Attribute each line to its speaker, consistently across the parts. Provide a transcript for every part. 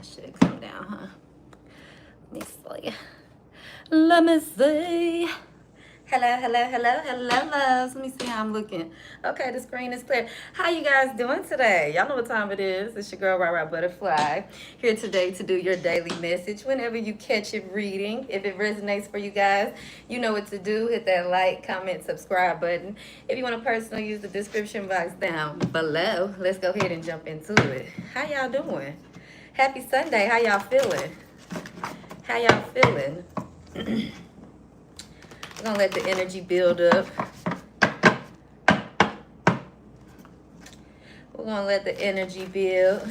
Speaker 1: should come down, huh? Let me see. Hello, hello, hello, hello, loves. Let me see how I'm looking. Okay, the screen is clear. How you guys doing today? Y'all know what time it is. It's your girl, Rara Butterfly, here today to do your daily message. Whenever you catch it reading, if it resonates for you guys, you know what to do. Hit that like, comment, subscribe button. If you want to personally, use the description box down below. Let's go ahead and jump into it. How y'all doing? Happy Sunday. How y'all feeling? How y'all feeling? We're gonna let the energy build up. We're gonna let the energy build.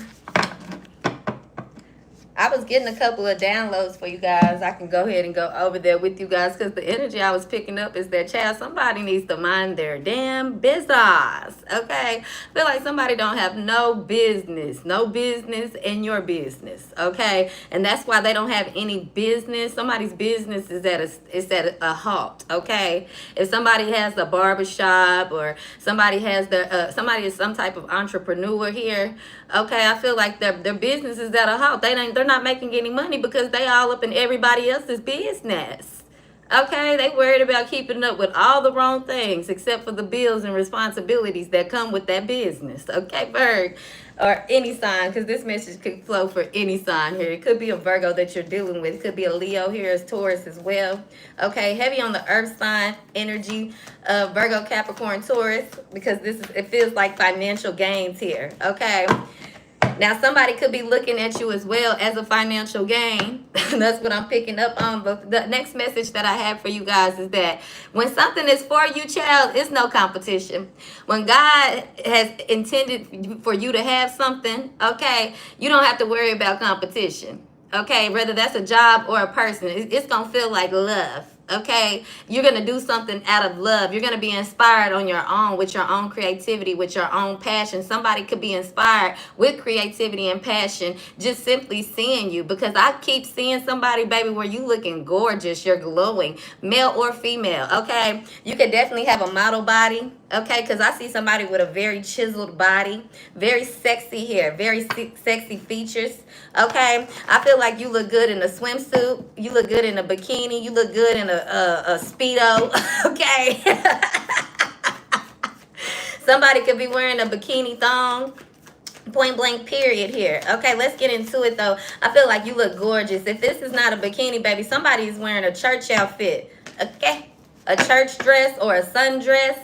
Speaker 1: I was getting a couple of downloads for you guys. I can go ahead and go over there with you guys because the energy I was picking up is that, child, somebody needs to mind their damn business, okay? I feel like somebody don't have no business in your business, okay? And that's why they don't have any business. Somebody's business is at a halt, okay? If somebody has a barbershop or somebody has somebody is some type of entrepreneur here, okay, I feel like their business is at a halt. They're not making any money because they all up in everybody else's business. Okay, they worried about keeping up with all the wrong things except for the bills and responsibilities that come with that business. Okay, Virgo, or any sign, because this message could flow for any sign here. It could be a Virgo that you're dealing with. It could be a Leo here, as Taurus as well. Okay, heavy on the earth sign energy of Virgo, Capricorn, Taurus, because it feels like financial gains here. Okay. Now, somebody could be looking at you as well as a financial gain. That's what I'm picking up on. But the next message that I have for you guys is that when something is for you, child, it's no competition. When God has intended for you to have something, okay, you don't have to worry about competition. Okay, whether that's a job or a person, it's going to feel like love. Okay, you're going to do something out of love. You're going to be inspired on your own, with your own creativity, with your own passion. Somebody could be inspired with creativity and passion just simply seeing you, because I keep seeing somebody, baby, where you looking gorgeous. You're glowing, male or female. Okay, you could definitely have a model body. Okay, because I see somebody with a very chiseled body, very sexy hair, very sexy features. Okay, I feel like you look good in a swimsuit. You look good in a bikini. You look good in a Speedo. Okay. Somebody could be wearing a bikini thong. Point blank period here. Okay, let's get into it though. I feel like you look gorgeous. If this is not a bikini, baby, somebody is wearing a church outfit. Okay, a church dress or a sundress.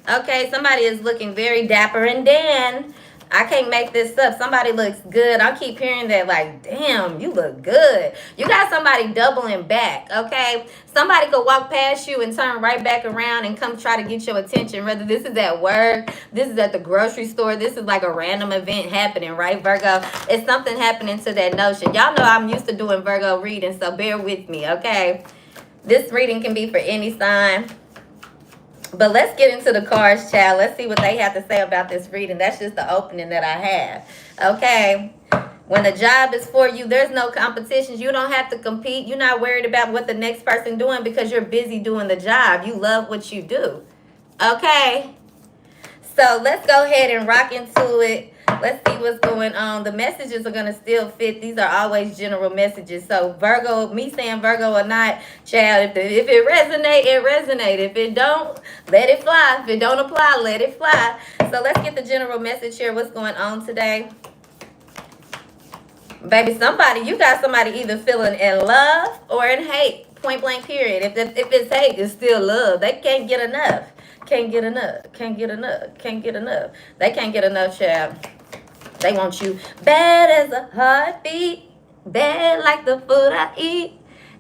Speaker 1: Okay, somebody is looking very dapper and Dan. I can't make this up. Somebody looks good. I keep hearing that, like, damn, you look good. You got somebody doubling back, okay? Somebody could walk past you and turn right back around and come try to get your attention. Whether this is at work, this is at the grocery store, this is like a random event happening, right, Virgo? It's something happening to that notion. Y'all know I'm used to doing Virgo readings, so bear with me, okay? This reading can be for any sign. But let's get into the cards, child. Let's see what they have to say about this reading. That's just the opening that I have. Okay. When the job is for you, there's no competitions. You don't have to compete. You're not worried about what the next person doing because you're busy doing the job. You love what you do. Okay. So let's go ahead and rock into it. Let's see what's going on. The messages are going to still fit. These are always general messages. So Virgo, me saying Virgo or not, child, if it resonate, it resonate. If it don't, let it fly. If it don't apply, let it fly. So let's get the general message here. What's going on today? Baby, you got somebody either feeling in love or in hate. Point blank period. If it's hate, it's still love. They can't get enough. Can't get enough. Can't get enough. Can't get enough. They can't get enough, child. They want you bad as a heartbeat, bad like the food I eat.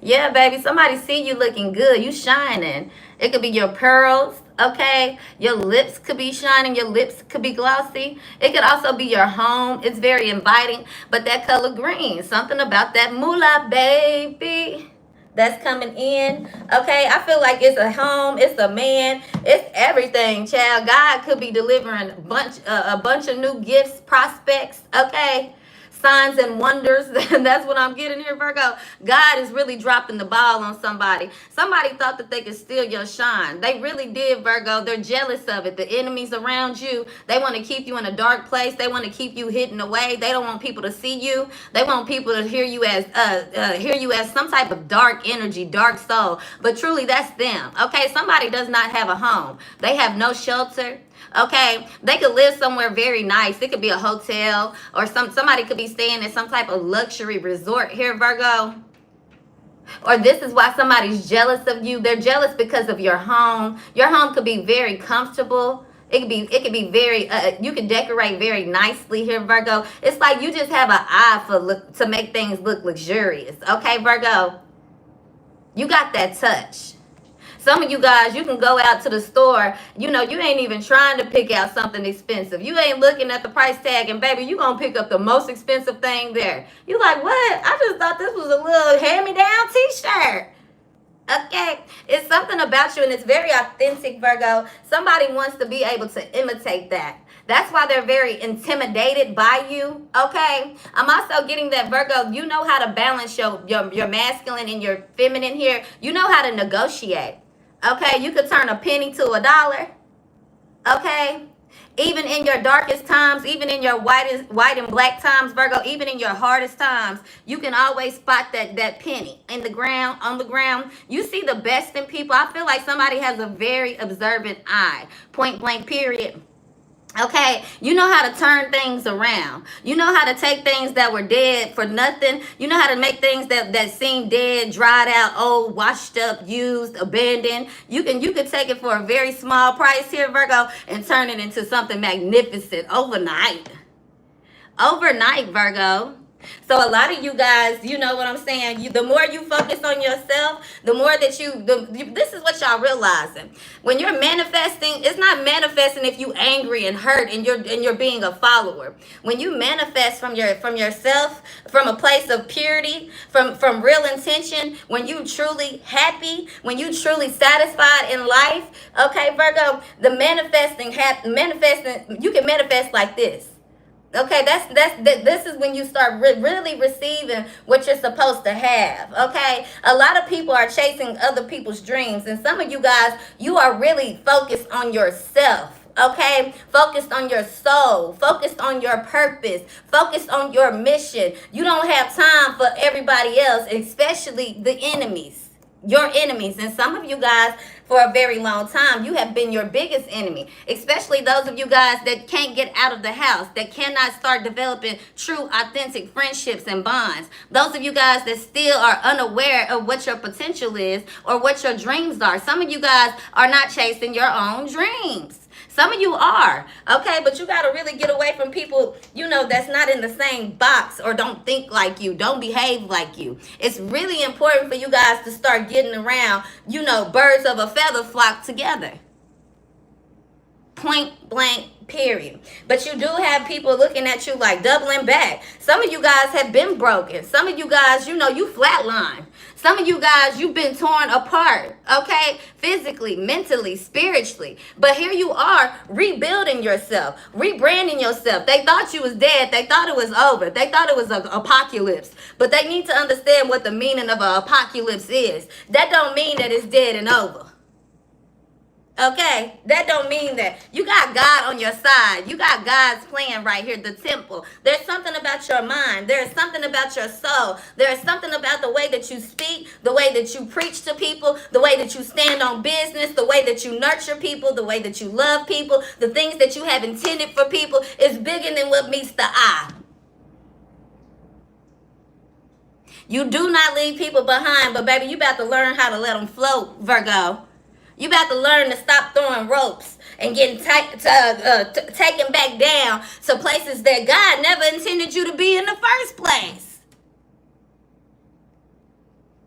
Speaker 1: Yeah, baby, somebody see you looking good. You shining. It could be your pearls, okay? Your lips could be shining. Your lips could be glossy. It could also be your home. It's very inviting. But that color green, something about that moolah, baby, that's coming in. Okay, I feel like it's a home, it's a man, it's everything, child. God could be delivering a bunch of new gifts, prospects. Okay, signs and wonders. That's what I'm getting here, Virgo. God is really dropping the ball on somebody. Somebody thought that they could steal your shine. They really did, Virgo. They're jealous of it. The enemies around you, they want to keep you in a dark place. They want to keep you hidden away. They don't want people to see you. They want people to hear you as some type of dark energy, dark soul. But truly, that's them. Okay, somebody does not have a home. They have no shelter. Okay, they could live somewhere very nice. It could be a hotel, or somebody could be staying in some type of luxury resort here, Virgo. Or this is why somebody's jealous of you. They're jealous because of your home. Your home could be very comfortable. It could be very you can decorate very nicely here, Virgo. It's like you just have an eye to make things look luxurious. Okay, Virgo, you got that touch. Some of you guys, you can go out to the store, you ain't even trying to pick out something expensive. You ain't looking at the price tag, and baby, you gonna pick up the most expensive thing there. You like, what? I just thought this was a little hand-me-down t-shirt. Okay, it's something about you, and it's very authentic, Virgo. Somebody wants to be able to imitate that. That's why they're very intimidated by you, okay? I'm also getting that, Virgo, you know how to balance your masculine and your feminine here. You know how to negotiate, okay? You could turn a penny to a dollar, okay? Even in your darkest times, even in your white and black times, Virgo, even in your hardest times, you can always spot that penny in the ground, on the ground. You see the best in people. I feel like somebody has a very observant eye, point blank, period. Okay, you know how to turn things around. You know how to take things that were dead for nothing. You know how to make things that seem dead, dried out, old, washed up, used, abandoned. You can take it for a very small price here, Virgo, and turn it into something magnificent overnight. Overnight, Virgo. So a lot of you guys, you know what I'm saying? The more you focus on yourself, the more that this is what y'all realizing. When you're manifesting, it's not manifesting if you angry and hurt and you're being a follower. When you manifest from yourself, from a place of purity, from real intention, when you truly happy, when you truly satisfied in life, okay, Virgo, the manifesting, you can manifest like this. Okay, this is when you start really receiving what you're supposed to have. Okay, a lot of people are chasing other people's dreams, and some of you guys, you are really focused on yourself. Okay, focused on your soul, focused on your purpose, focused on your mission. You don't have time for everybody else, especially the enemies. Your enemies. And some of you guys, for a very long time, you have been your biggest enemy, especially those of you guys that can't get out of the house, that cannot start developing true, authentic friendships and bonds. Those of you guys that still are unaware of what your potential is or what your dreams are. Some of you guys are not chasing your own dreams. Some of you are, okay, but you got to really get away from people, that's not in the same box or don't think like you, don't behave like you. It's really important for you guys to start getting around, birds of a feather flock together. Point blank, period. But you do have people looking at you like doubling back. Some of you guys have been broken. Some of you guys, you flatline. Some of you guys, you've been torn apart, okay? Physically, mentally, spiritually. But here you are rebuilding yourself, rebranding yourself. They thought you was dead. They thought it was over. They thought it was an apocalypse. But they need to understand what the meaning of an apocalypse is. That don't mean that it's dead and over. Okay, that don't mean that. You got God on your side. You got God's plan right here, the temple. There's something about your mind. There's something about your soul. There's something about the way that you speak, the way that you preach to people, the way that you stand on business, the way that you nurture people, the way that you love people, the things that you have intended for people is bigger than what meets the eye. You do not leave people behind, but baby, you about to learn how to let them float, Virgo. You about to learn to stop throwing ropes and getting taken back down to places that God never intended you to be in the first place.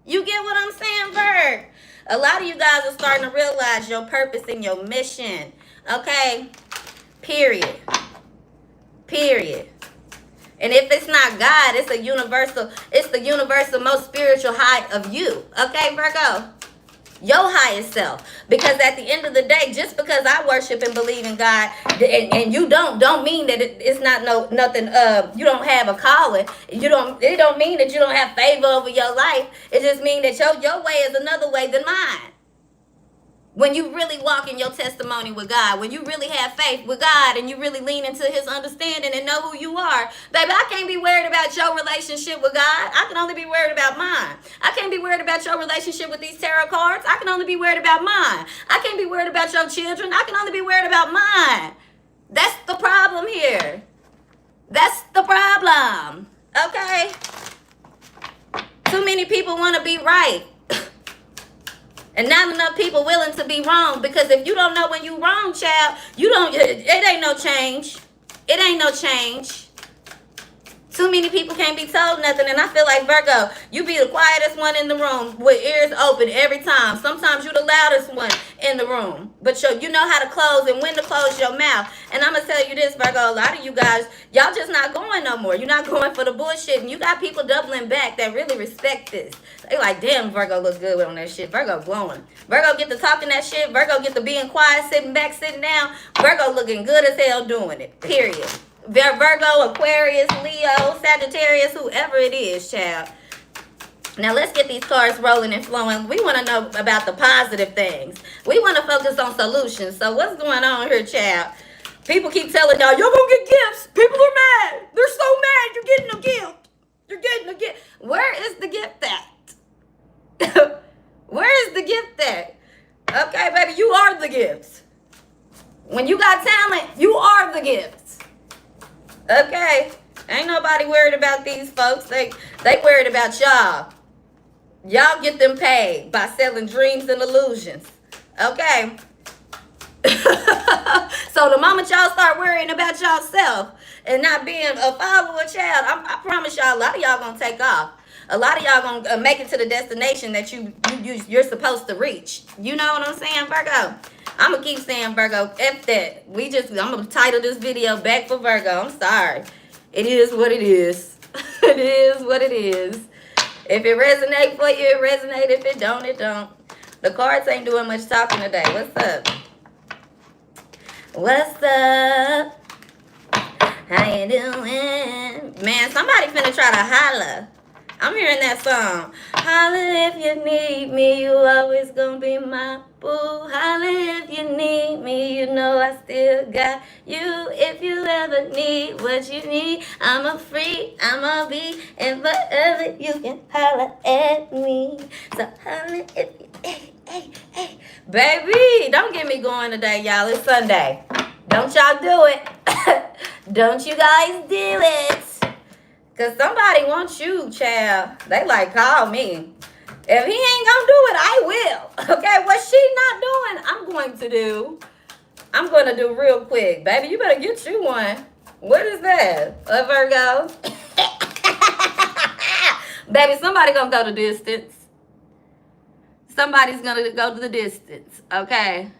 Speaker 1: You get what I'm saying, Virg? A lot of you guys are starting to realize your purpose and your mission. Okay? Period. Period. And if it's not God, it's the universal most spiritual height of you. Okay, Virgo? your highest self. Because at the end of the day, just because I worship and believe in God, and you don't mean that it's not nothing. You don't have a calling. It don't mean that you don't have favor over your life. It just means that your way is another way than mine. When you really walk in your testimony with God, when you really have faith with God, and you really lean into his understanding and know who you are, baby, I can't be worried about your relationship with God. I can only be worried about mine. I can't be worried about your relationship with these tarot cards. I can only be worried about mine. I can't be worried about your children. I can only be worried about mine. That's the problem here. That's the problem. Okay? Too many people want to be right. And not enough people willing to be wrong. Because if you don't know when you wrong, child, it ain't no change. It ain't no change. Too many people can't be told nothing. And I feel like, Virgo, you be the quietest one in the room with ears open every time. Sometimes you the loudest one in the room. But you know how to close and when to close your mouth. And I'm going to tell you this, Virgo, a lot of you guys, y'all just not going no more. You're not going for the bullshit. And you got people doubling back that really respect this. They like, damn, Virgo look good on that shit. Virgo glowing. Virgo get to talking that shit. Virgo get to being quiet, sitting back, sitting down. Virgo looking good as hell doing it. Period. Virgo, Aquarius, Leo, Sagittarius, whoever it is, child. Now let's get these cards rolling and flowing. We want to know about the positive things. We want to focus on solutions. So what's going on here, child? People keep telling y'all, you're going to get gifts. People are mad. They're so mad you're getting a gift. You're getting a gift. Where is the gift at? Where is the gift at? Okay, baby, you are the gifts. When you got talent, you are the gifts. Okay, ain't nobody worried about these folks. They worried about y'all. Y'all get them paid by selling dreams and illusions. Okay. So the moment y'all start worrying about yourself and not being a follower, child, I promise y'all, a lot of y'all gonna take off. A lot of y'all gonna make it to the destination that you're supposed to reach. You know what I'm saying, Virgo? I'm gonna keep saying Virgo. F that. I'm gonna title this video Back for Virgo. I'm sorry. It is what it is. It is what it is. If it resonates for you, it resonates. If it don't, it don't. The cards ain't doing much talking today. What's up? What's up? How you doing? Man, somebody finna try to holler. I'm hearing that song. Holla if you need me, you always gonna be my boo. Holla if you need me, you know I still got you. If you ever need what you need, I'm a be, and forever you can holla at me. So holla if you, hey. Baby, don't get me going today, y'all. It's Sunday. Don't y'all do it. Don't you guys do it. Because somebody wants you, child. They like, call me. If he ain't going to do it, I will. Okay, what she not doing, I'm going to do. I'm going to do real quick. Baby, you better get you one. What is that? A Virgo? Baby, somebody going to go the distance. Somebody's going to go to the distance, okay?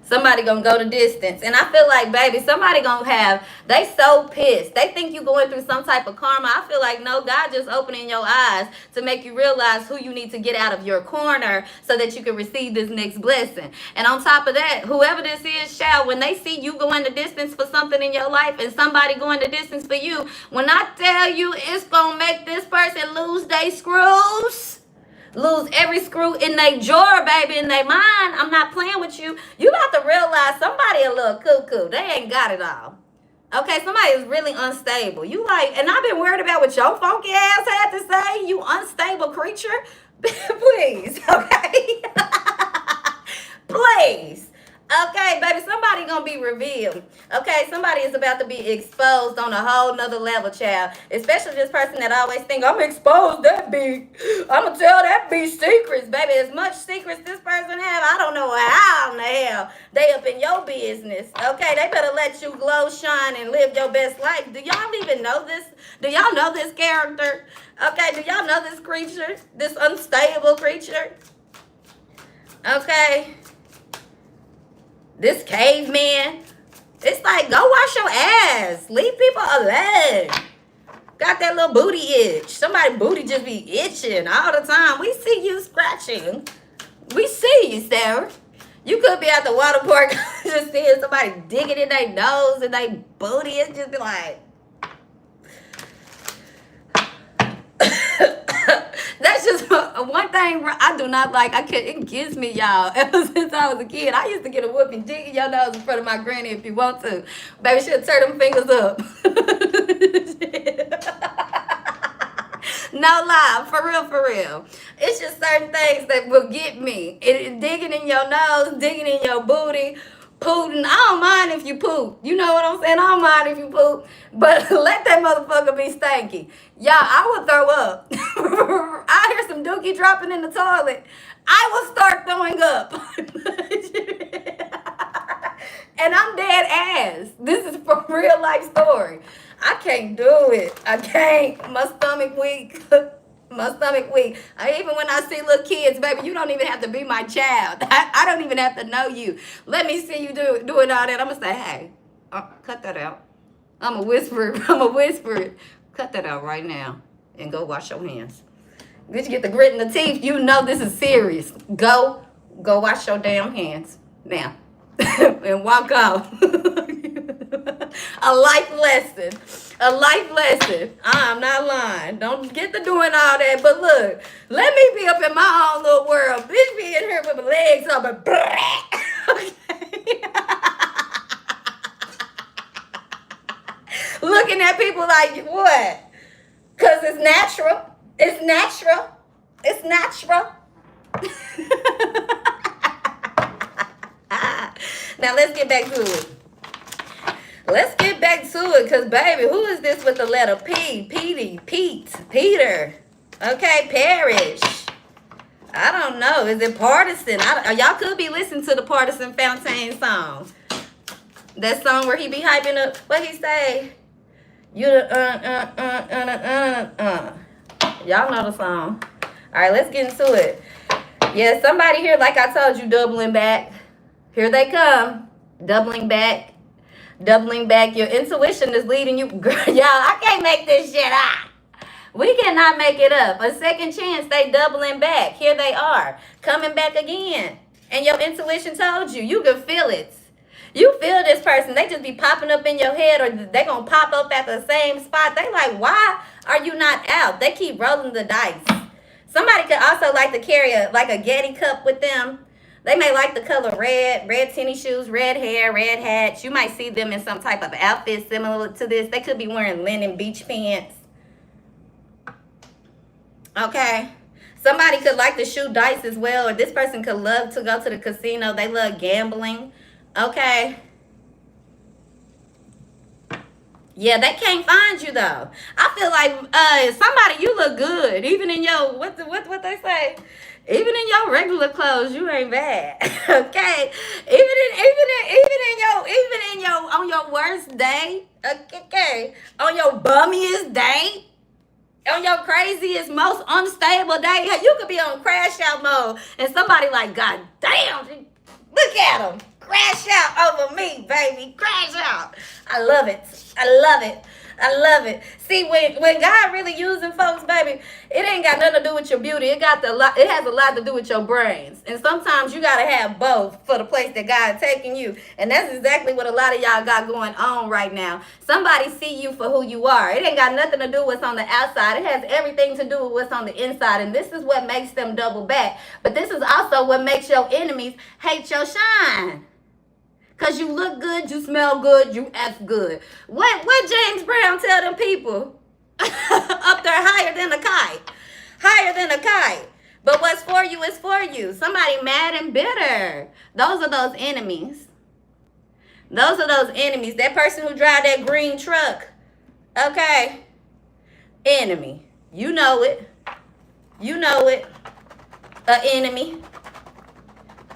Speaker 1: Somebody gonna go the distance. And I feel like, baby, somebody gonna have, they so pissed. They think you going through some type of karma. I feel like, no, God just opening your eyes to make you realize who you need to get out of your corner so that you can receive this next blessing. And on top of that, whoever this is, child, when they see you going the distance for something in your life and somebody going the distance for you, when I tell you it's gonna make this person lose their screws, lose every screw in their drawer, baby, in their mind. I'm not playing with you. You about to realize somebody a little cuckoo. They ain't got it all. Okay, somebody is really unstable. You like, and I've been worried about what your funky ass had to say, you unstable creature. Please, okay? Please. Okay, baby, somebody gonna be revealed. Okay, somebody is about to be exposed on a whole nother level, child. Especially this person that always think, I'm exposed that big. I'm gonna tell that big secrets, baby. As much secrets this person have, I don't know how in the hell they up in your business. Okay, they better let you glow, shine, and live your best life. Do y'all even know this? Do y'all know this character? Okay, do y'all know this creature? This unstable creature? Okay. This caveman, it's like, go wash your ass. Leave people alone. Got that little booty itch. Somebody's booty just be itching all the time. We see you scratching. We see you, Sarah. You could be at the water park just seeing somebody digging in their nose and their booty. It's just be like, that's just one thing I do not like. It gives me, y'all. Ever since I was a kid, I used to get a whooping digging your nose in front of my granny if you want to. Baby, she'll turn them fingers up. No lie, for real, for real. It's just certain things that will get me. Digging in your nose, digging in your booty, pooting. I don't mind if you poop. You know what I'm saying? I don't mind if you poop. But let that motherfucker be stanky. Y'all, I would throw up. I hear some dookie dropping in the toilet. I will start throwing up. And I'm dead ass. This is for real life story. I can't do it. I can't. My stomach weak. My stomach weak. Even when I see little kids, baby, you don't even have to be my child. I don't even have to know you. Let me see you doing all that. I'm going to say, hey, cut that out. I'm going to whisper. I'm going to whisper it. Cut that out right now. And go wash your hands. Did you get the grit in the teeth? You know this is serious. Go wash your damn hands. Now. And walk off. A life lesson. A life lesson. I'm not lying. Don't get to doing all that. But look, let me be up in my own little world. Bitch be in here with my legs up and looking at people like, what? Because it's natural. It's natural. It's natural. Now let's get back to it. Let's get back to it, because, baby, who is this with the letter P? Peter. Okay, Parrish. I don't know. Is it Partisan? Y'all could be listening to the Partisan Fontaine song. That song where he be hyping up. What he say? You Y'all know the song. All right, let's get into it. Yeah, somebody here, like I told you, doubling back. Here they come. Doubling back. Doubling back. Your intuition is leading you. Girl, y'all, I can't make this shit up. We cannot make it up. A second chance, they doubling back. Here they are. Coming back again. And your intuition told you. You can feel it. You feel this person. They just be popping up in your head, or they going to pop up at the same spot. They like, why are you not out? They keep rolling the dice. Somebody could also like to carry a Getty cup with them. They may like the color red tennis shoes, red hair, red hats. You might see them in some type of outfit similar to this. They could be wearing linen beach pants. Okay. Somebody could like to shoot dice as well, or this person could love to go to the casino. They love gambling. Okay. Yeah, they can't find you though. I feel like somebody, you look good. Even in your what they say? Even in your regular clothes, you ain't bad. Okay. Even in your on your worst day, okay. On your bummiest day, on your craziest, most unstable day, you could be on crash out mode, and somebody like, God damn, look at them. Crash out over me, baby. Crash out. I love it. I love it. I love it. See, when God really using folks, baby, it ain't got nothing to do with your beauty. It has a lot to do with your brains. And sometimes you gotta have both for the place that God taking you. And that's exactly what a lot of y'all got going on right now. Somebody see you for who you are. It ain't got nothing to do with what's on the outside. It has everything to do with what's on the inside. And this is what makes them double back. But this is also what makes your enemies hate your shine. Because you look good, you smell good, you act good. What James Brown tell them people? Up there higher than a kite. Higher than a kite. But what's for you is for you. Somebody mad and bitter. Those are those enemies. Those are those enemies. That person who drive that green truck. Okay. Enemy. You know it. You know it. A enemy.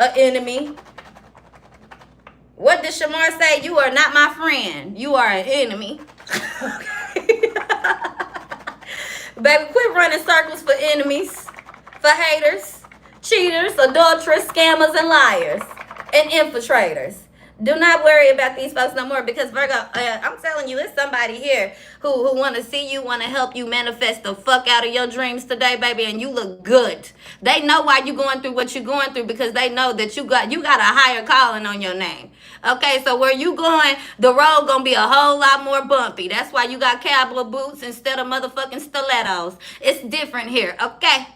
Speaker 1: A enemy. What did Shamar say? You are not my friend. You are an enemy. Baby, quit running circles for enemies, for haters, cheaters, adulterers, scammers, and liars, and infiltrators. Do not worry about these folks no more, because Virgo, I'm telling you, it's somebody here who want to see you, want to help you manifest the fuck out of your dreams today, baby, and you look good. They know why you going through what you're going through, because they know that you got a higher calling on your name. Okay, so where you going, the road gonna be a whole lot more bumpy. That's why you got cowboy boots instead of motherfucking stilettos. It's different here, okay?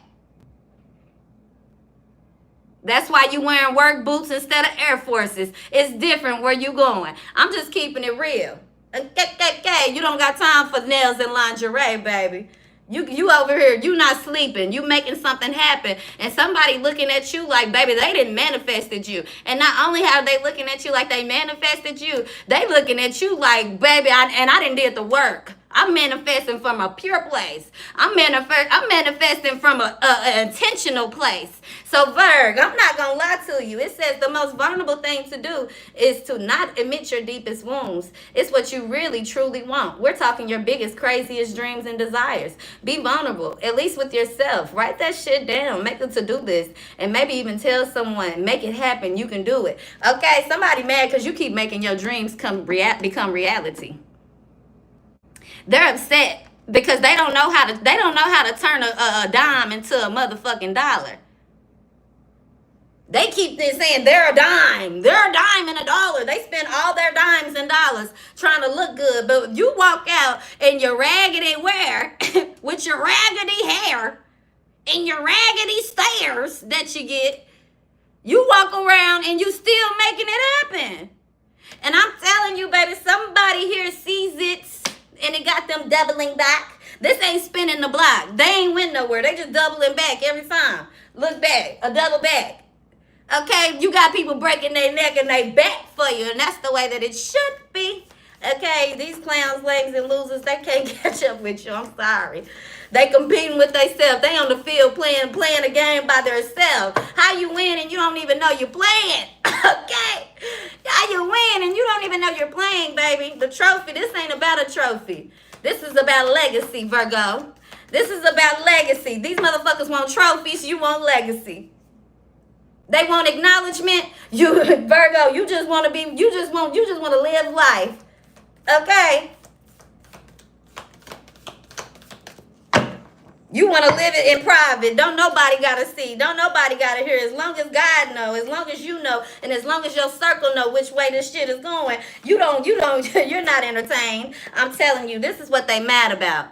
Speaker 1: That's why you wearing work boots instead of Air Forces. It's different where you going. I'm just keeping it real. Okay. You don't got time for nails and lingerie, baby. You over here, you not sleeping. You making something happen. And somebody looking at you like, baby, they didn't manifested you. And not only are they looking at you like they manifested you, they looking at you like, baby, I didn't did the work. I'm manifesting from a pure place. I'm manifesting from a intentional place. So Virg, I'm not gonna lie to you. It says the most vulnerable thing to do is to not admit your deepest wounds. It's what you really truly want. We're talking your biggest, craziest dreams and desires. Be vulnerable, at least with yourself. Write that shit down. Make a to-do list, and maybe even tell someone, make it happen. You can do it. Okay, somebody mad because you keep making your dreams become reality. They're upset because they don't know how to turn a dime into a motherfucking dollar. They keep saying they're a dime and a dollar. They spend all their dimes and dollars trying to look good, but you walk out in your raggedy wear with your raggedy hair and your raggedy stairs that you get. You walk around and you still making it happen. And I'm telling you, baby, somebody here sees it and it got them doubling back. This ain't spinning the block. They ain't went nowhere. They just doubling back every time. Look back, a double back. Okay, you got people breaking their neck and they back for you, and that's the way that it should be. Okay, these clowns, legs, and losers, they can't catch up with you. I'm sorry. They competing with themselves. They on the field playing a game by themselves. How you win and you don't even know you're playing? Okay? How you win and you don't even know you're playing, baby? The trophy, this ain't about a trophy. This is about legacy, Virgo. This is about legacy. These motherfuckers want trophies, you want legacy. They want acknowledgement. You, Virgo, you just want to live life. Okay? You want to live it in private. Don't nobody got to see. Don't nobody got to hear. As long as God know, as long as you know, and as long as your circle know which way this shit is going, you're not entertained. I'm telling you, this is what they mad about.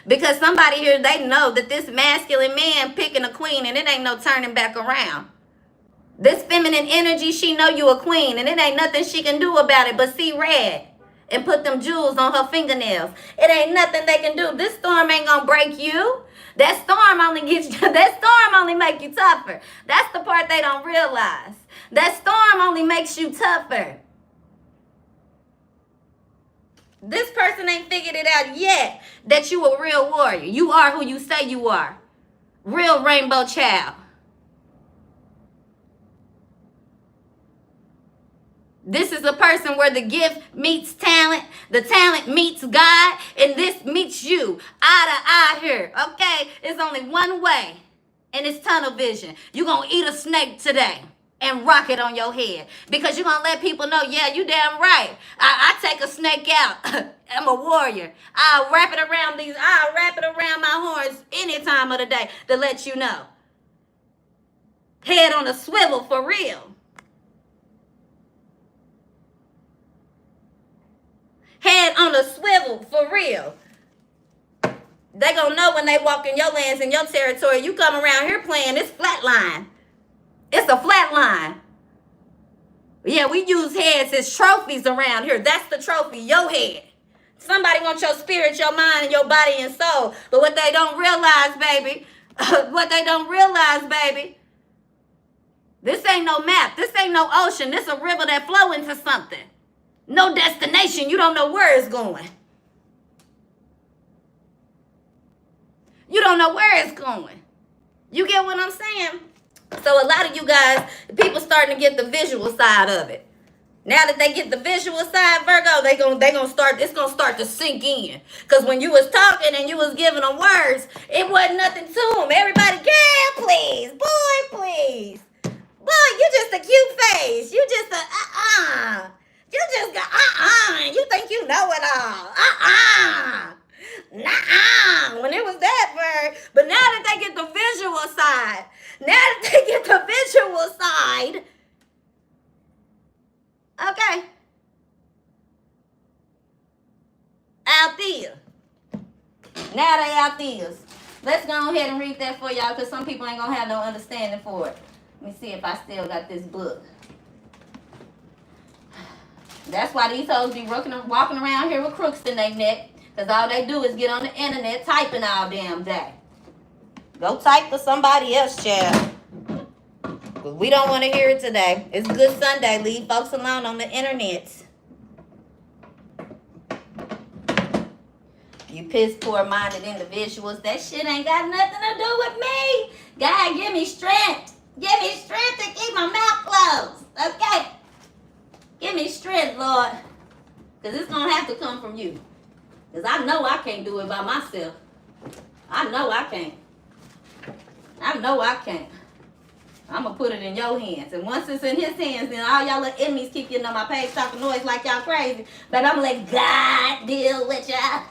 Speaker 1: Because somebody here, they know that this masculine man picking a queen and it ain't no turning back around. This feminine energy, she know you a queen and it ain't nothing she can do about it but see red and put them jewels on her fingernails. It ain't nothing they can do. This storm ain't gonna break you. That storm only make you tougher. That's the part they don't realize. That storm only makes you tougher. This person ain't figured it out yet that you a real warrior. You are who you say you are. Real rainbow child. This is a person where the gift meets talent, the talent meets God, and this meets you eye to eye here, okay? It's only one way, and it's tunnel vision. You're going to eat a snake today and rock it on your head because you're going to let people know, yeah, you damn right. I take a snake out. I'm a warrior. I'll wrap it around my horns any time of the day to let you know. Head on a swivel for real. Head on a swivel for real. They gonna know when they walk in your lands, in your territory. You come around here playing this flat line. It's a flat line. Yeah, we use heads as trophies around here. That's the trophy, your head. Somebody wants your spirit, your mind, and your body and soul. But what they don't realize, baby, this ain't no map. This ain't no ocean. This a river that flow into something. No destination. You don't know where it's going. You don't know where it's going. You get what I'm saying? So a lot of you guys, people starting to get the visual side of it. Now that they get the visual side, Virgo, it's gonna start to sink in. Cause when you was talking and you was giving them words, it wasn't nothing to them. Everybody, girl, please, boy, please. Boy, you just a cute face. You just You just got, you think you know it all. Nah, when it was that bird. But now that they get the visual side, okay, out there. Now they out there. Let's go ahead and read that for y'all because some people ain't going to have no understanding for it. Let me see if I still got this book. That's why these hoes be walking around here with crooks in their neck because all they do is get on the internet typing all damn day. Go type for somebody else, child. But we don't want to hear it today. It's Good Sunday. Leave folks alone on the internet. You piss poor minded individuals. That shit ain't got nothing to do with me. God, give me strength. Give me strength to keep my mouth closed. Okay? Give me strength, Lord. Because it's going to have to come from you. Because I know I can't do it by myself. I know I can't. I'm going to put it in your hands. And once it's in his hands, then all y'all little enemies keep getting on my page talking noise like y'all crazy. But I'm going to let God deal with y'all.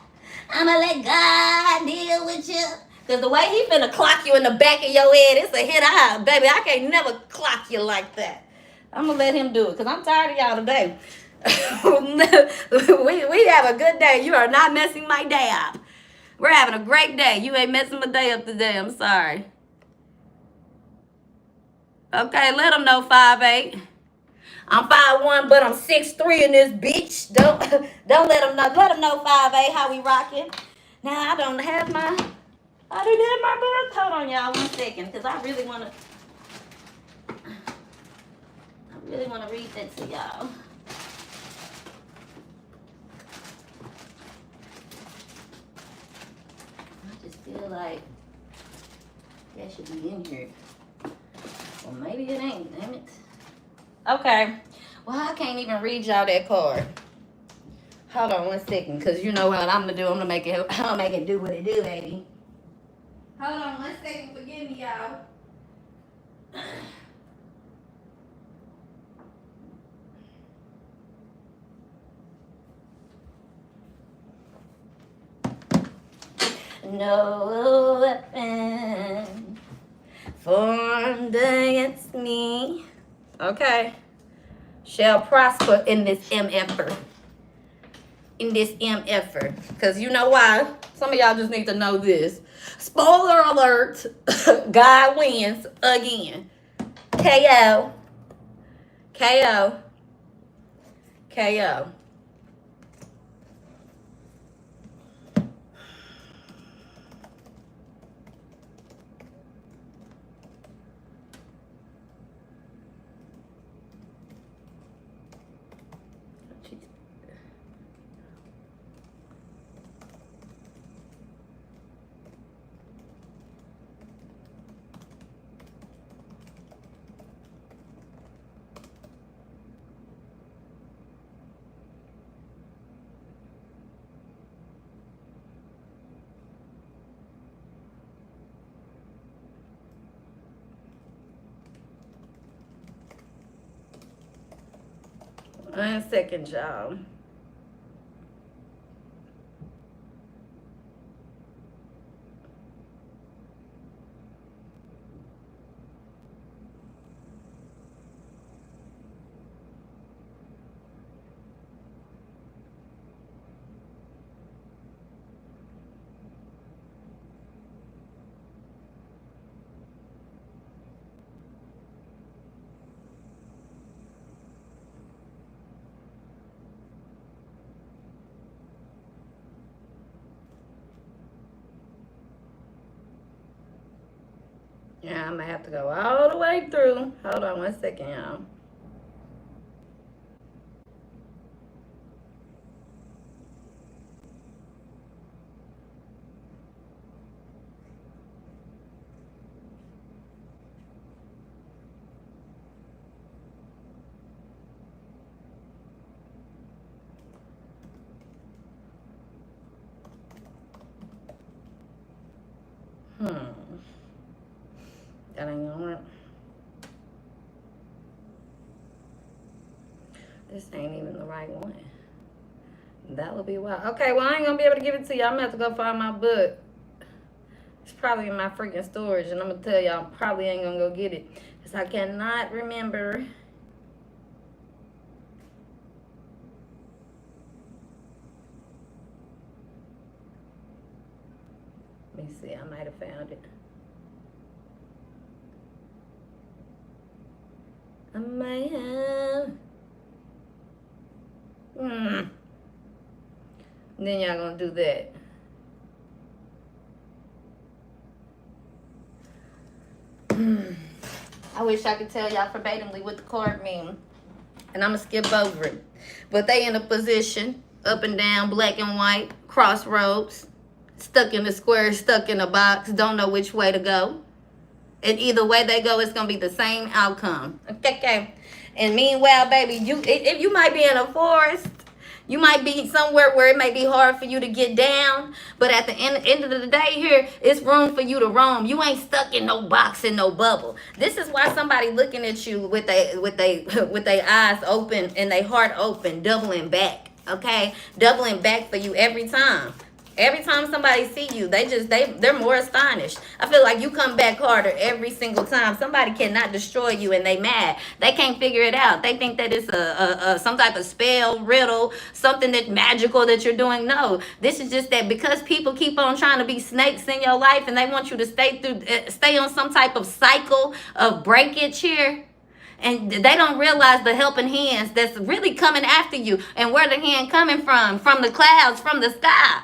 Speaker 1: I'm going to let God deal with you. Because the way he finna clock you in the back of your head, it's a hit eye. Baby, I can't never clock you like that. I'm going to let him do it because I'm tired of y'all today. we have a good day. You are not messing my day up. We're having a great day. You ain't messing my day up today. I'm sorry. Okay, let them know 5'8". I'm 5'1", but I'm 6'3" in this bitch. Don't let them know. Let them know 5'8". How we rocking? Now I didn't have my book. Hold on, y'all, 1 second, because I really wanna read that to y'all. I just feel like that should be in here. Well, maybe it ain't. Damn it. Okay. Well, I can't even read y'all that card. Hold on 1 second, because you know what I'm going to do. I'm going to make it do what it do, baby. Hold on 1 second. Forgive me, y'all. No weapon formed against me, okay, shall prosper in this MFer. Because you know why? Some of y'all just need to know this. Spoiler alert. God wins again. KO. KO. KO. One second, y'all. Yeah, I'm going to have to go all the way through. Hold on 1 second, y'all. That ain't gonna work. This ain't even the right one. That would be wild. Okay, well, I ain't gonna be able to give it to you. I'm gonna have to go find my book. It's probably in my freaking storage, and I'm gonna tell y'all, probably ain't gonna go get it because I cannot remember. Let me see, I might have found it. I might have. Then y'all gonna do that. I wish I could tell y'all verbatimly what the card means. And I'm gonna skip over it. But they in a position, up and down, black and white, crossroads, stuck in a square, stuck in a box, don't know which way to go. And either way they go, it's gonna be the same outcome. Okay. And meanwhile, baby, you might be in a forest. You might be somewhere where it may be hard for you to get down, but at the end of the day here, it's room for you to roam. You ain't stuck in no box and no bubble. This is why somebody looking at you with they eyes open and they heart open, doubling back, okay? Doubling back for you every time. Every time somebody see you, they're more astonished. I feel like you come back harder every single time. Somebody cannot destroy you and they mad. They can't figure it out. They think that it's a some type of spell, riddle, something that magical that you're doing. No, this is just that because people keep on trying to be snakes in your life and they want you to stay on some type of cycle of breakage here. And they don't realize the helping hands that's really coming after you. And where the hand coming from the clouds, from the sky.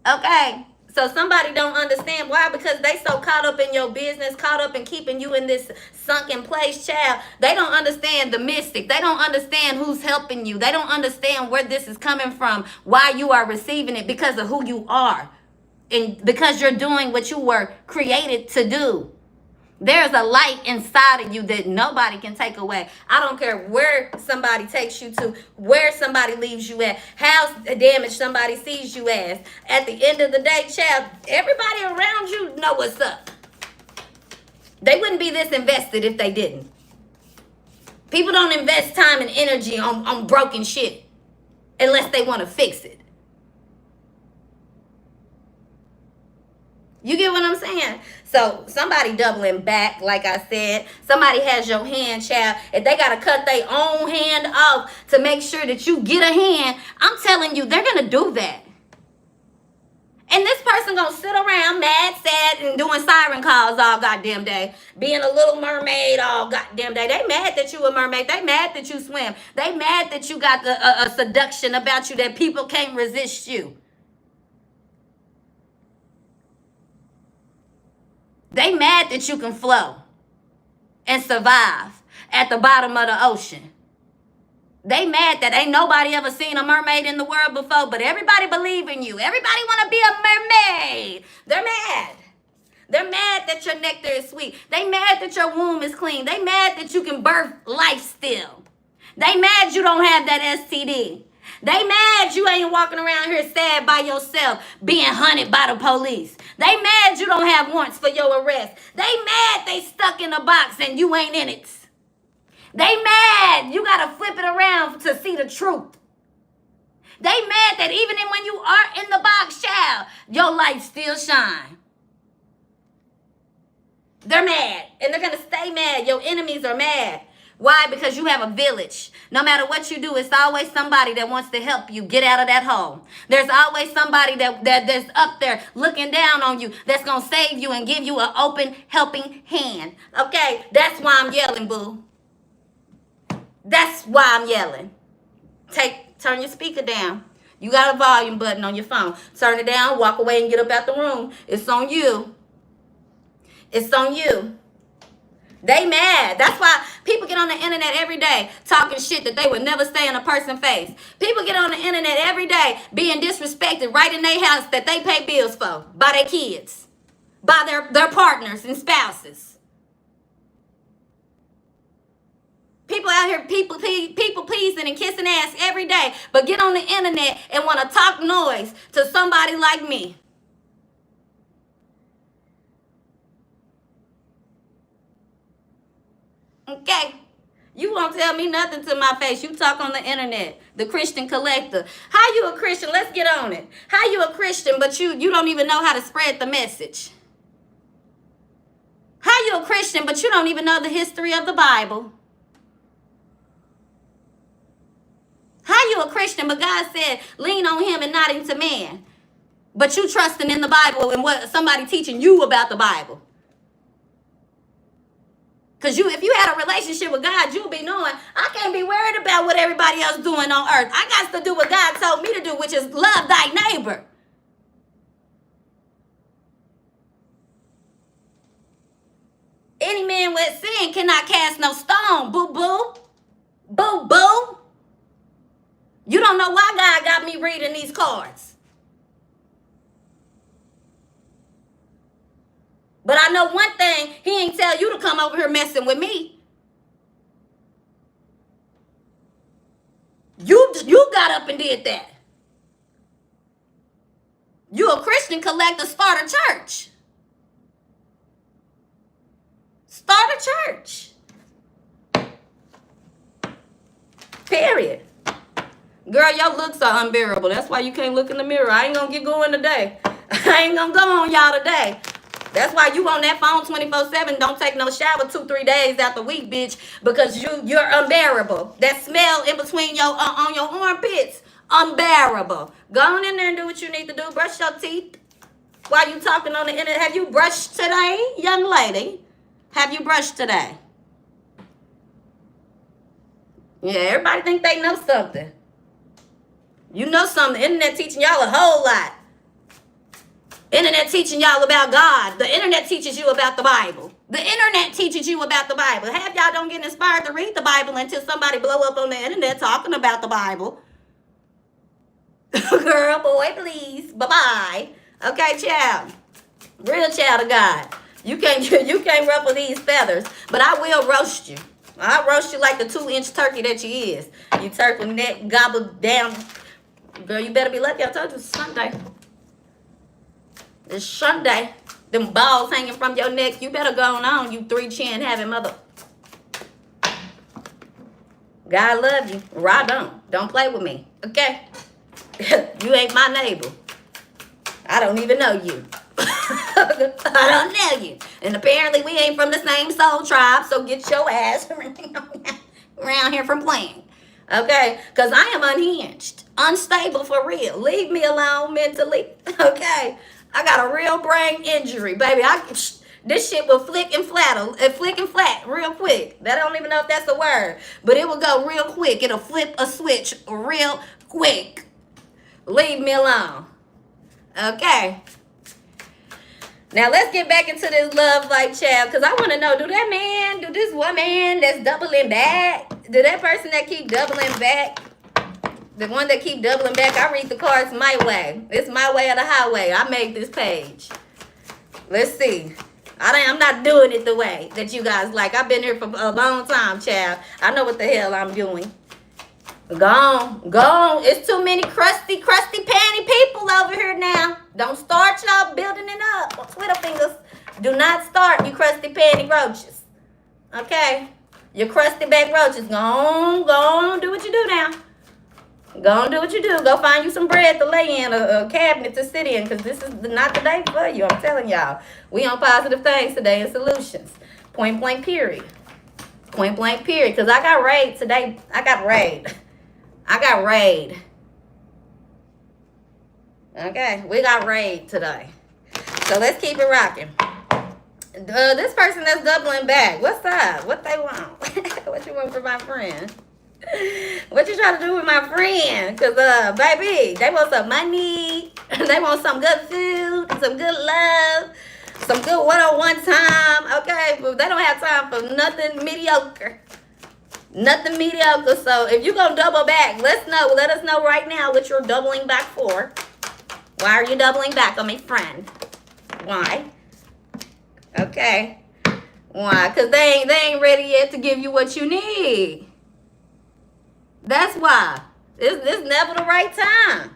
Speaker 1: Okay, so somebody don't understand why, because they so caught up in your business, caught up in keeping you in this sunken place, child. They don't understand the mystic. They don't understand who's helping you. They don't understand where this is coming from, why you are receiving it, because of who you are, and because you're doing what you were created to do. There's a light inside of you that nobody can take away. I don't care where somebody takes you to, where somebody leaves you at, how damaged somebody sees you as. At the end of the day, child, everybody around you know what's up. They wouldn't be this invested if they didn't. People don't invest time and energy on broken shit unless they want to fix it. You get what I'm saying? So somebody doubling back, like I said. Somebody has your hand, child. If they got to cut their own hand off to make sure that you get a hand, I'm telling you, they're going to do that. And this person going to sit around mad, sad, and doing siren calls all goddamn day. Being a little mermaid all goddamn day. They mad that you a mermaid. They mad that you swim. They mad that you got a seduction about you that people can't resist you. They mad that you can flow and survive at the bottom of the ocean. They mad that ain't nobody ever seen a mermaid in the world before, but everybody believe in you. Everybody want to be a mermaid. They're mad. They're mad that your nectar is sweet. They mad that your womb is clean. They mad that you can birth life still. They mad you don't have that STD. They mad you ain't walking around here sad by yourself, being hunted by the police. They mad you don't have warrants for your arrest. They mad they stuck in a box and you ain't in it. They mad you got to flip it around to see the truth. They mad that even when you are in the box, child, your light still shine. They're mad, and they're going to stay mad. Your enemies are mad. Why? Because you have a village. No matter what you do, it's always somebody that wants to help you get out of that hole. There's always somebody that's up there looking down on you that's going to save you and give you an open, helping hand. Okay? That's why I'm yelling, boo. That's why I'm yelling. Turn your speaker down. You got a volume button on your phone. Turn it down, walk away, and get up out the room. It's on you. It's on you. They mad. That's why people get on the internet every day talking shit that they would never say in a person's face. People get on the internet every day being disrespected right in their house that they pay bills for by their kids, by their partners and spouses. People out here people pleasing and kissing ass every day, but get on the internet and want to talk noise to somebody like me. Okay? You won't tell me nothing to my face. You talk on the internet. The Christian Collector. How you a Christian? Let's get on it. How you a Christian, but you don't even know how to spread the message? How you a Christian, but you don't even know the history of the Bible? How you a Christian, but God said, lean on him and not into man? But you trusting in the Bible and what somebody teaching you about the Bible? Because if you had a relationship with God, you'll be knowing, I can't be worried about what everybody else doing on earth. I got to do what God told me to do, which is love thy neighbor. Any man with sin cannot cast no stone. Boo, boo. Boo, boo. You don't know why God got me reading these cards. But I know one thing, he ain't tell you to come over here messing with me. You got up and did that. You a Christian Collector, start a church. Start a church. Period. Girl, your looks are unbearable. That's why you can't look in the mirror. I ain't gonna get going today. I ain't gonna go on y'all today. That's why you on that phone 24/7. Don't take no shower 2-3 days out the week, bitch, because you're unbearable. That smell in between your on your armpits, unbearable. Go on in there and do what you need to do. Brush your teeth while you talking on the internet. Have you brushed today, young lady? Have you brushed today? Yeah, everybody think they know something. You know something. The internet teaching y'all a whole lot. Internet teaching y'all about God. The internet teaches you about the Bible. The internet teaches you about the Bible. Half y'all don't get inspired to read the Bible until somebody blow up on the internet talking about the Bible. Girl, boy, please. Bye-bye. Okay, child. Real child of God. You can't ruffle these feathers, but I will roast you. I'll roast you like the 2-inch turkey that you is. You turkey neck gobbled down. Girl, you better be lucky. I told you it's Sunday. It's Sunday. Them balls hanging from your neck. You better go on, you 3-chin having mother. God love you. Or I don't. Don't play with me. Okay? You ain't my neighbor. I don't even know you. I don't know you. And apparently we ain't from the same soul tribe, so get your ass around here from playing. Okay? Because I am unhinged. Unstable for real. Leave me alone mentally. Okay? I got a real brain injury, baby. This shit will flick and flat real quick. I don't even know if that's a word, but it will go real quick. It'll flip a switch real quick. Leave me alone. Okay. Now let's get back into this love life, child, because I want to know, do this woman that's doubling back, do that person that keep doubling back, the one that keep doubling back, I read the cards my way. It's my way or the highway. I made this page. Let's see. I'm not doing it the way that you guys like. I've been here for a long time, child. I know what the hell I'm doing. Go on. It's too many crusty panty people over here now. Don't start y'all building it up. Twitter fingers. Do not start, you crusty panty roaches. Okay? You crusty back roaches. Go on, do what you do now. Go and do what you do. Go find you some bread to lay in, a cabinet to sit in, because this is not the day for you. I'm telling y'all. We on positive things today and solutions. Point blank period. Point blank period. Because I got raid today. I got raid. Okay, we got raid today. So let's keep it rocking. This person that's doubling back. What's up? What they want? What you want from my friend? What you trying to do with my friend? Because, baby, they want some money. They want some good food, some good love, some good one-on-one time. Okay, but they don't have time for nothing mediocre. Nothing mediocre. So if you're going to double back, let us know right now what you're doubling back for. Why are you doubling back on my friend? Why? Okay. Why? Because they ain't ready yet to give you what you need. That's why. It's never the right time.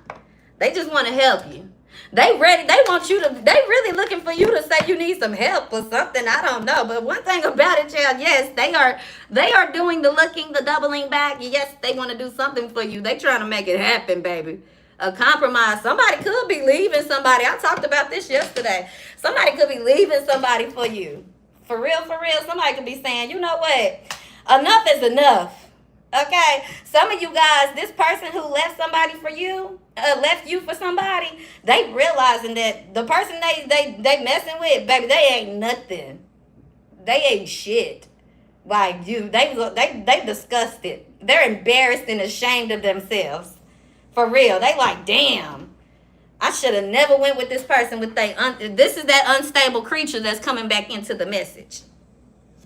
Speaker 1: They just want to help you. They ready. They want you to. They really looking for you to say you need some help or something. I don't know. But one thing about it, child, yes, they are. They are doing the looking, the doubling back. Yes, they want to do something for you. They trying to make it happen, baby. A compromise. Somebody could be leaving somebody. I talked about this yesterday. Somebody could be leaving somebody for you. For real, for real. Somebody could be saying, you know what? Enough is enough. Okay, some of you guys, this person who left somebody for you, left you for somebody, they realizing that the person they messing with, baby, they ain't nothing. They ain't shit. Like you, they disgusted. They're embarrassed and ashamed of themselves. For real, they like, damn. I should have never went with this person with this is that unstable creature that's coming back into the message.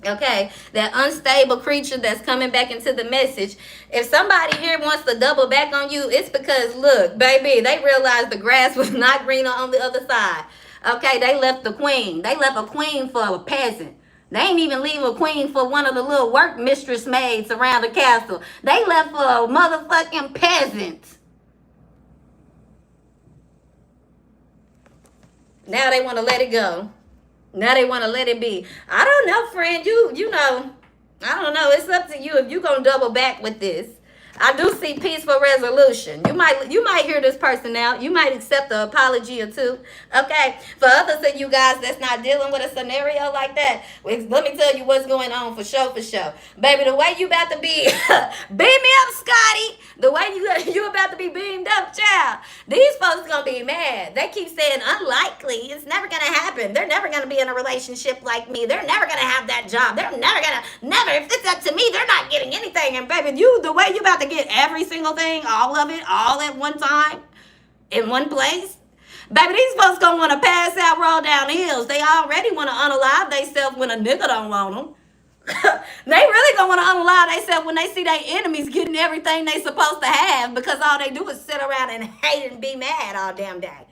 Speaker 1: Okay, that unstable creature that's coming back into the message. If somebody here wants to double back on you, it's because, look, baby, they realized the grass was not greener on the other side. Okay, they left the queen. They left a queen for a peasant. They ain't even leave a queen for one of the little work mistress maids around the castle. They left for a motherfucking peasant. Now they want to let it go. Now they want to let it be. I don't know, friend. You know, I don't know. It's up to you if you gonna double back with this. I do see peaceful resolution. You might hear this person out. You might accept an apology or two. Okay. For others of you guys that's not dealing with a scenario like that, let me tell you what's going on for sure, for sure. Baby, the way you about to be beam me up, Scotty. The way you about to be beamed up, child. These folks gonna be mad. They keep saying unlikely. It's never gonna happen. They're never gonna be in a relationship like me. They're never gonna have that job. They're never. If it's up to me, they're not getting anything. And baby, the way you about to get every single thing, all of it, all at one time, in one place. Baby, these folks gonna want to pass out, roll down hills. They already want to unalive themselves when a nigga don't want them. They really gonna want to unalive themselves when they see their enemies getting everything they supposed to have, because all they do is sit around and hate and be mad all damn day.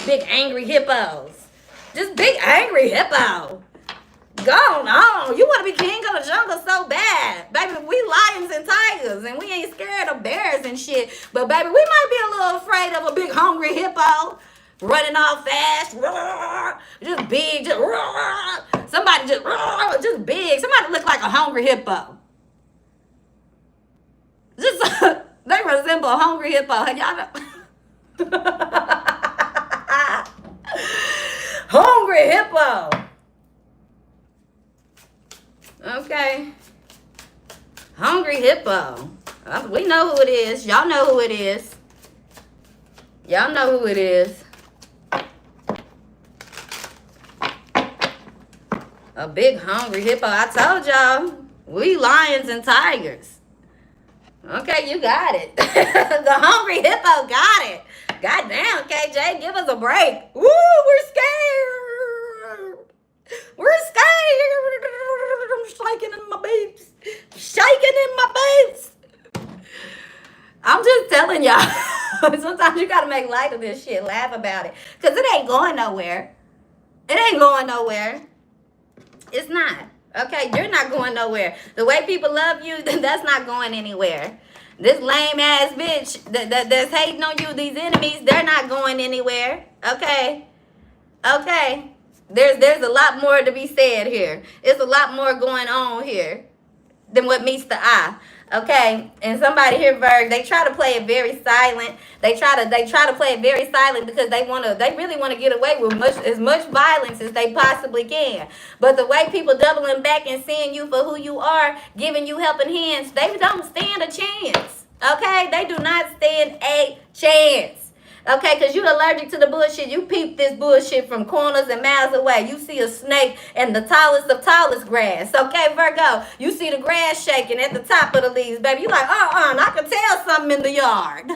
Speaker 1: Big angry hippos. Just big angry hippo. Go on. You want to be king of the jungle so bad. Baby, we lions and tigers, and we ain't scared of bears and shit. But, baby, we might be a little afraid of a big hungry hippo running off fast. Just big. Somebody just big. Somebody look like a hungry hippo. Just they resemble a hungry hippo. Y'all know? Hungry hippo. Okay. Hungry hippo. We know who it is. Y'all know who it is. Y'all know who it is. A big hungry hippo. I told y'all. We lions and tigers. Okay, you got it. The hungry hippo got it. Goddamn, KJ, give us a break. Woo, we're scared. We're scared. I'm shaking in my boots. Shaking in my boots. I'm just telling y'all. Sometimes you gotta make light of this shit. Laugh about it. Because it ain't going nowhere. It ain't going nowhere. It's not. Okay, you're not going nowhere. The way people love you, that's not going anywhere. This lame ass bitch that's hating on you, these enemies, they're not going anywhere. Okay? Okay. There's a lot more to be said here. It's a lot more going on here than what meets the eye. Okay, and somebody here, Virg, they try to play it very silent. They try to play it very silent because they really want to get away with as much violence as they possibly can. But the way people doubling back and seeing you for who you are, giving you helping hands, they don't stand a chance. Okay, they do not stand a chance. Okay, because you're allergic to the bullshit. You peep this bullshit from corners and miles away. You see a snake and the tallest of tallest grass. Okay, Virgo, you see the grass shaking at the top of the leaves, baby. You like, and I can tell something in the yard.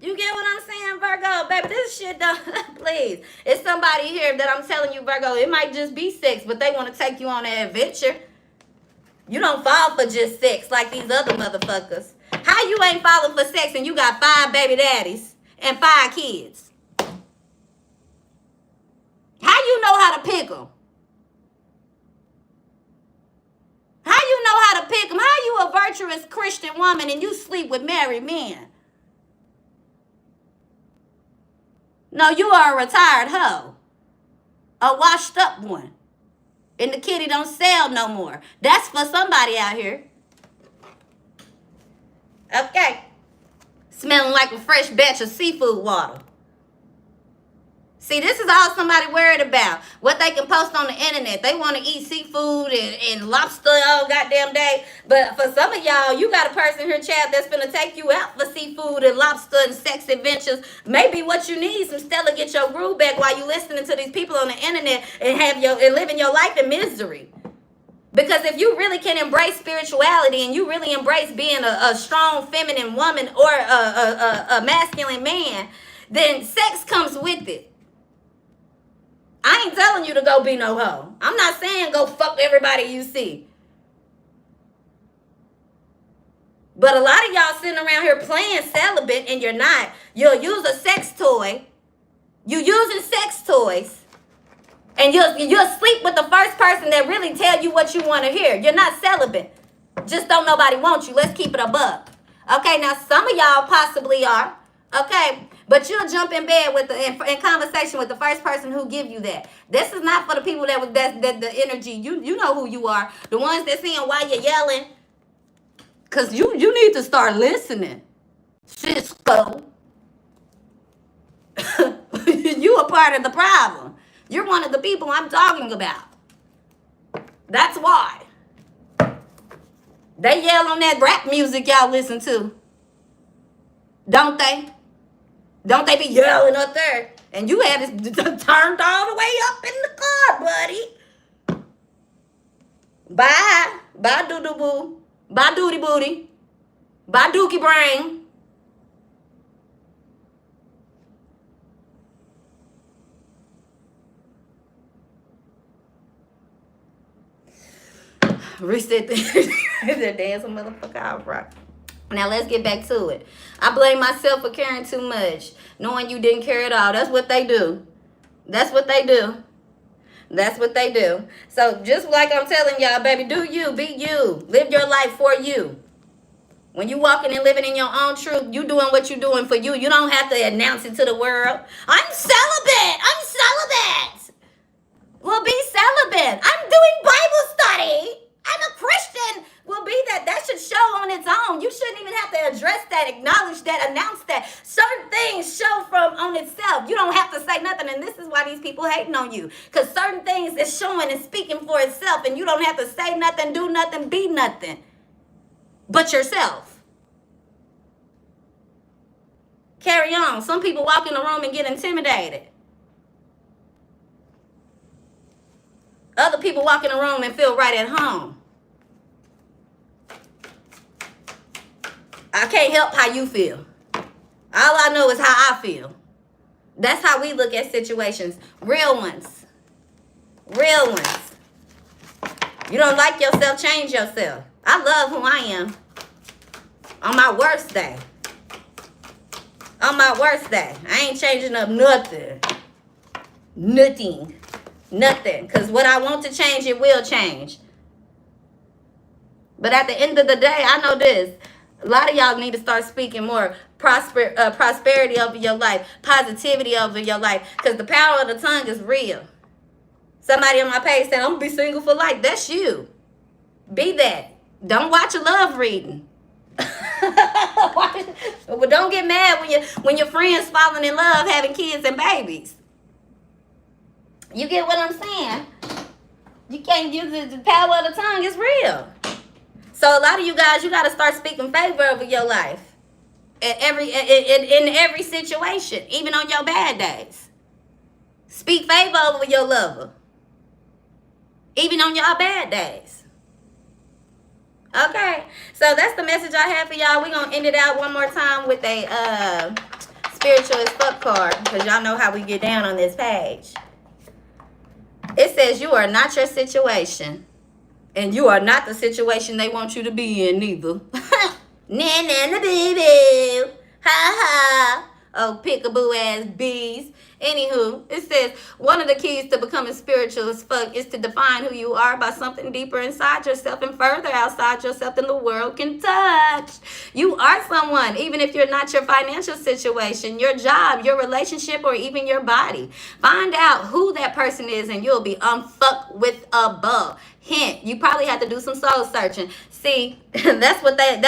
Speaker 1: You get what I'm saying, Virgo? Baby, this shit don't, please. It's somebody here that I'm telling you, Virgo, it might just be sex, but they want to take you on an adventure. You don't fall for just sex like these other motherfuckers. How you ain't falling for sex and you got 5 baby daddies and 5 kids? How you know how to pick them? How you know how to pick them? How you a virtuous Christian woman and you sleep with married men? No, you are a retired hoe. A washed up one. And the kitty don't sell no more. That's for somebody out here. Okay. Smelling like a fresh batch of seafood water. See, this is all somebody worried about. What they can post on the internet. They want to eat seafood and lobster all goddamn day. But for some of y'all, you got a person here, Chad, that's going to take you out for seafood and lobster and sex adventures. Maybe what you need, some Stella, get your groove back while you listening to these people on the internet and living your life in misery. Because if you really can embrace spirituality and you really embrace being a strong feminine woman or a masculine man, then sex comes with it. I ain't telling you to go be no hoe. I'm not saying go fuck everybody you see. But a lot of y'all sitting around here playing celibate and you're not. You'll use a sex toy. You using sex toys. And you'll sleep with the first person that really tell you what you want to hear. You're not celibate. Just don't nobody want you. Let's keep it a buck. Okay, now some of y'all possibly are. Okay, but you'll jump in bed with in conversation with the first person who give you that. This is not for the people that the energy. You know who you are. The ones that seeing why you're yelling. Cause you need to start listening. Cisco. You a part of the problem. You're one of the people I'm talking about. That's why. They yell on that rap music y'all listen to. Don't they? Don't they be yelling up there? And you had it turned all the way up in the car, buddy. Bye. Bye, doo-doo-boo. Bye, dooty-booty. Bye, dookie brain. Reset the dance, motherfucker out, right? Now let's get back to it. I blame myself for caring too much, knowing you didn't care at all. That's what they do. That's what they do. That's what they do. So just like I'm telling y'all, baby, do you, be you. Live your life for you. When you walking and living in your own truth, you doing what you doing for you. You don't have to announce it to the world. I'm celibate. I'm celibate. Well, be celibate. I'm doing Bible study. I'm a Christian. Will be that. That should show on its own. You shouldn't even have to address that, acknowledge that, announce that. Certain things show from on itself. You don't have to say nothing. And this is why these people hating on you. Because certain things is showing and speaking for itself. And you don't have to say nothing, do nothing, be nothing. But yourself. Carry on. Some people walk in the room and get intimidated. Other people walk in the room and feel right at home. I can't help how you feel. All I know is how I feel. That's how we look at situations. Real ones. Real ones. You don't like yourself, change yourself. I love who I am. On my worst day. On my worst day. I ain't changing up nothing. Nothing. Nothing. Because what I want to change, it will change. But at the end of the day, I know this. A lot of y'all need to start speaking more prosperity over your life, positivity over your life, because the power of the tongue is real. Somebody on my page said, I'm going to be single for life. That's you. Be that. Don't watch a love reading. But don't get mad when your friends falling in love, having kids and babies. You get what I'm saying? You can't use the power of the tongue is real. So a lot of you guys, you got to start speaking favor over your life in every situation, even on your bad days. Speak favor over your lover, even on your bad days. Okay, so that's the message I have for y'all. We're going to end it out one more time with a spiritual as fuck card, because y'all know how we get down on this page. It says you are not your situation. And you are not the situation they want you to be in, neither. Nah, baby. Ha ha. Oh, peekaboo ass bees. Anywho, it says one of the keys to becoming spiritual as fuck is to define who you are by something deeper inside yourself and further outside yourself than the world can touch. You are someone, even if you're not your financial situation, your job, your relationship, or even your body. Find out who that person is and you'll be unfuck with above. Hint, you probably have to do some soul searching. See, that's what they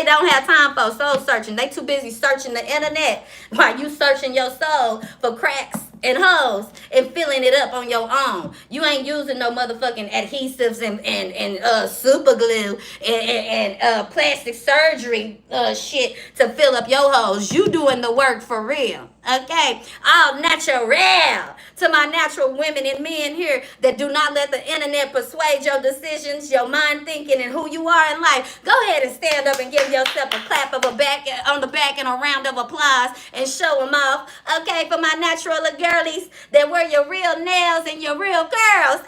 Speaker 1: don't have time for, soul searching. They too busy searching the internet while you searching your soul for cracks and holes and filling it up on your own. You ain't using no motherfucking adhesives and super glue and plastic surgery shit to fill up your holes. You doing the work for real. Okay, all natural. To my natural women and men here that do not let the internet persuade your decisions, your mind thinking, and who you are in life, go ahead and stand up and give yourself a clap of a back on the back and a round of applause and show them off. Okay, for my natural girlies that wear your real nails and your real girls.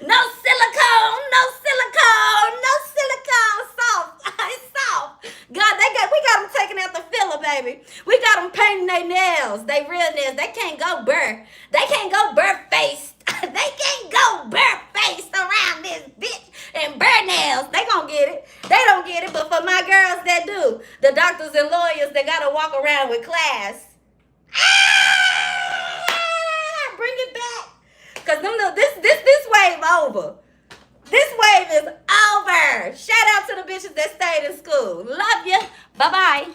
Speaker 1: No silicone, no silicone, no silicone. Soft, it's soft. God, we got them taking out the filler, baby. We got them painting their nails, they real nails. They can't go bare. They can't go bare faced. They can't go bare faced around this bitch and bare nails. They gonna get it. They don't get it, but for my girls that do, the doctors and lawyers that gotta walk around with class. Bring it back. Cause this wave over. This wave is over. Shout out to the bitches that stayed in school. Love you. Bye-bye.